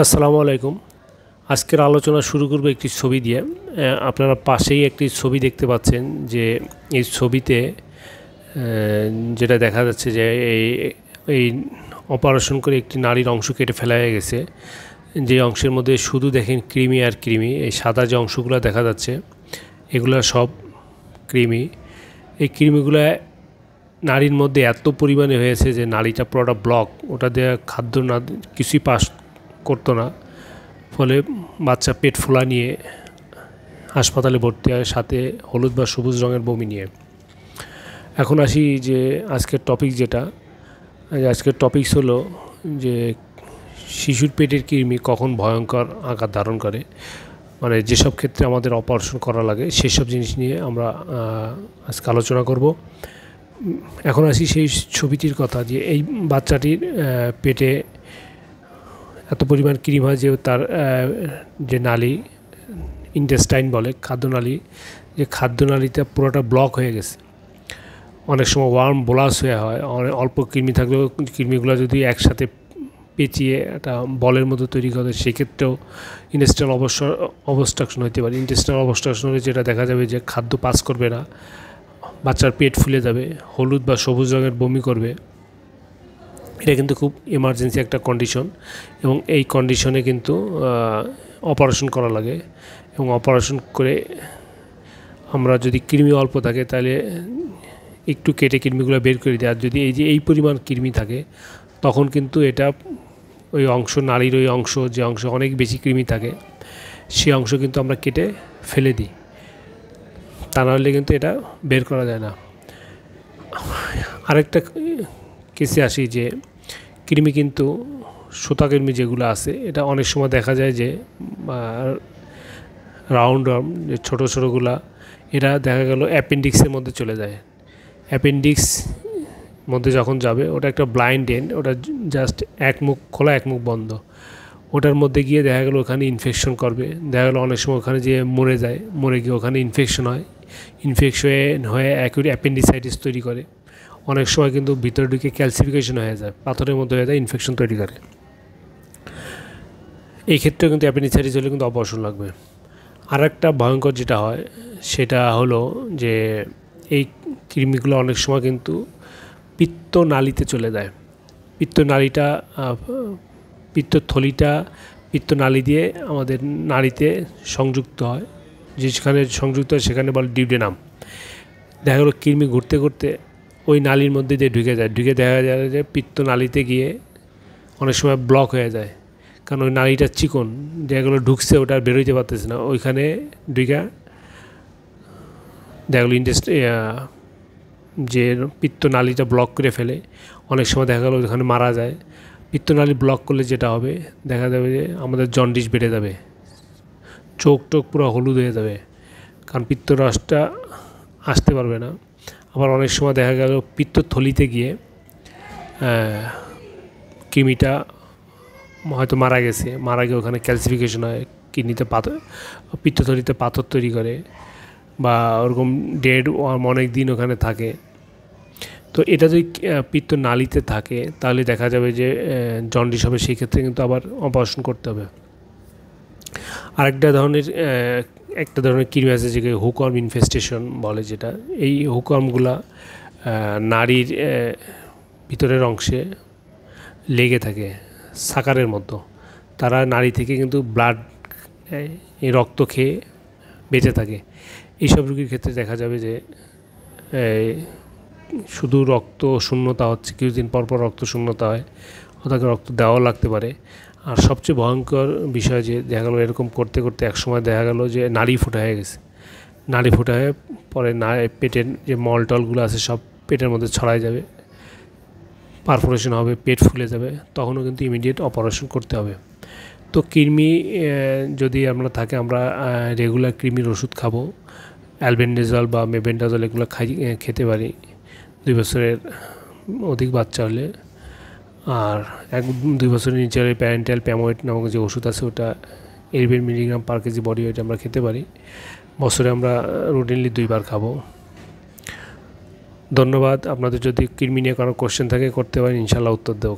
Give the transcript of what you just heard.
আসসালামু আলাইকুম। আজকের আলোচনা শুরু করব একটি ছবি দিয়ে। আপনারা পাশেই একটি ছবি দেখতে পাচ্ছেন যে এই ছবিতে যেটা দেখা যাচ্ছে যে এই অপারেশন করে একটি নারীর অংশ কেটে ফেলা হয়ে গেছে। যে অংশের মধ্যে শুধু দেখেন কৃমি আর কৃমি, এই সাদা যে অংশগুলো দেখা যাচ্ছে এগুলো সব কৃমি। এই কৃমিগুলো নারীর মধ্যে এত পরিমাণে হয়েছে যে নারীটা পুরোটা ব্লক, ওটা দিয়ে খাদ্য না কিছুই পাস করতো না, ফলে বাচ্চা পেট ফোলা নিয়ে হাসপাতালে ভর্তি হয়, সাথে হলুদ বা সবুজ রঙের বমি নিয়ে। এখন আসি যে আজকের টপিকস হলো যে শিশুর পেটের কৃমি কখন ভয়ঙ্কর আকার ধারণ করে, মানে যেসব ক্ষেত্রে আমাদের অপারেশন করা লাগে সেসব জিনিস নিয়ে আমরা আজকে আলোচনা করব। এখন আসি সেই ছবিটির কথা, যে এই বাচ্চাটির পেটে এত পরিমাণ ক্রিম হয় যে তার যে নালী, ইন্টেস্টাইন বলে, খাদ্যনালী, যে খাদ্যনালীটা পুরোটা ব্লক হয়ে গেছে। অনেক সময় ওয়ার্ম বোলাস হয়ে হয়, অল্প কৃমি থাকলেও কৃমিগুলো যদি একসাথে পেঁচিয়ে একটা বলের মতো তৈরি করে, সেক্ষেত্রেও ইন্টেস্টাইনাল অবস্ট্রাকশন হতে পারে। ইন্টেস্টাইনাল অবস্ট্রাকশন হলে যেটা দেখা যাবে যে খাদ্য পাস করবে না, বাচ্চার পেট ফুলে যাবে, হলুদ বা সবুজ রঙের বমি করবে। এটা কিন্তু খুব এমার্জেন্সি একটা কন্ডিশন, এবং এই কন্ডিশনে কিন্তু অপারেশন করা লাগে। এবং অপারেশন করে আমরা যদি কৃমি অল্প থাকে তাহলে একটু কেটে কৃমিগুলো বের করে দিই। আর যদি এই পরিমাণ কৃমি থাকে তখন কিন্তু এটা ওই অংশ, নারীর ওই অংশ, যে অংশ অনেক বেশি কৃমি থাকে সেই অংশ কিন্তু আমরা কেটে ফেলে দিই, তা নাহলে কিন্তু এটা বের করা যায় না। আরেকটা কেসে আসি যে কৃমি কিন্তু সুতাকৃমি যেগুলো আছে, এটা অনেক সময় দেখা যায় যে রাউন্ড যে ছোটো ছোটোগুলা, এরা দেখা গেল অ্যাপেন্ডিক্সের মধ্যে চলে যায়। অ্যাপেন্ডিক্স মধ্যে যখন যাবে, ওটা একটা ব্লাইন্ড এন্ড, ওটা জাস্ট এক মুখ খোলা এক মুখ বন্ধ, ওটার মধ্যে গিয়ে দেখা গেলো ওখানে ইনফেকশন করবে। দেখা গেলো অনেক সময় ওখানে যে মরে যায়, মরে গিয়ে ওখানে ইনফেকশন হয়, ইনফেকশন হয়ে অ্যাপেন্ডিসাইটিস তৈরি করে। অনেক সময় কিন্তু ভিতরে ঢুকে ক্যালসিফিকেশন হয়ে যায়, পাথরের মধ্যে হয়ে যায়, ইনফেকশন তৈরি করে। এই ক্ষেত্রেও কিন্তু অ্যাপেন্ডিসাইটিস হলে কিন্তু অপারেশন লাগবে। আর একটা ভয়ঙ্কর যেটা হয় সেটা হলো যে এই কৃমিগুলো অনেক সময় কিন্তু পিত্তনালীতে চলে যায়। পিত্তনালী দিয়ে আমাদের নাড়িতে সংযুক্ত হয়, যেখানে সংযুক্ত হয় সেখানে বলে ডিউডেনাম। দেখা গেলো কৃমি ঘুরতে ঘুরতে ওই নালীর মধ্যে দিয়ে ঢুকে দেখা যায় যে পিত্তনালীতে গিয়ে অনেক সময় ব্লক হয়ে যায়, কারণ ওই নালীটা চিকন, দেখা গেলো ঢুকছে, ওটা আর বেরোইতে পারতেছে না, ওইখানে ঢুকে দেখা গেলো যে পিত্তনালীটা ব্লক করে ফেলে। অনেক সময় দেখা গেলো ওখানে মারা যায়। পিত্তনালী ব্লক করলে যেটা হবে, দেখা যাবে যে আমাদের জন্ডিস বেড়ে যাবে, চোখ টোক পুরো হলুদ হয়ে যাবে, কারণ পিত্তরসটা আসতে পারবে না। আবার অনেক সময় দেখা গেল পিত্তথলিতে গিয়ে কৃমিটা হয়তো মারা গিয়ে ওখানে ক্যালসিফিকেশন হয়, কিডনিতে পাথর, পিত্তথলিতে পাথর তৈরি করে, বা ওরকম ডেড অনেক দিন ওখানে থাকে। তো এটা যদি পিত্তনালীতে থাকে তাহলে দেখা যাবে যে জন্ডিস হবে, সেই ক্ষেত্রে কিন্তু আবার অপারেশন করতে হবে। আরেকটা ধরনের কৃমি আছে যেটাকে হুকওয়ার্ম ইনফেস্টেশন বলে, যেটা এই হুকওয়ার্মগুলা নারীর ভিতরের অংশে লেগে থাকে সাকারের মতো। তারা নারী থেকে কিন্তু এই রক্ত খেয়ে বেঁচে থাকে। এইসব রোগীর ক্ষেত্রে দেখা যাবে যে শুধু রক্ত শূন্যতা হচ্ছে, কিছুদিন পর রক্ত শূন্যতা হয়, ওটাকে রক্ত দেওয়াও লাগতে পারে। আর সবচেয়ে ভয়ঙ্কর বিষয় যে দেখা গেলো এরকম করতে করতে একসময় দেখা গেলো যে নাড়ি ফোটা হয়ে গেছে, নাড়ি ফোটা হয়ে পরে পেটের যে মলটলগুলো আছে সব পেটের মধ্যে ছড়ায় যাবে, পারফোরেশন হবে, পেট ফুলে যাবে, তখনও কিন্তু ইমিডিয়েট অপারেশন করতে হবে। তো কৃমি যদি আমরা থাকে, আমরা রেগুলার কৃমির ওষুধ খাবো, অ্যালবেন্ডাজল বা মেবেন্ডাজল, এগুলো খেতে পারি 2 বছরের অধিক বাচ্চা হলে। আর 1-2 বছরের নিচে হলে প্যারেন্টাল প্যামোয়েট নামক যে ওষুধ আছে, ওটা 80 milligram per KG body weight আমরা খেতে পারি। বছরে আমরা রুটিনলি 2 বার খাবো। ধন্যবাদ। আপনাদের যদি কৃমি নিয়ে কোনো কোশ্চেন থাকে করতে পারেন, ইনশাল্লাহ উত্তর দেবো।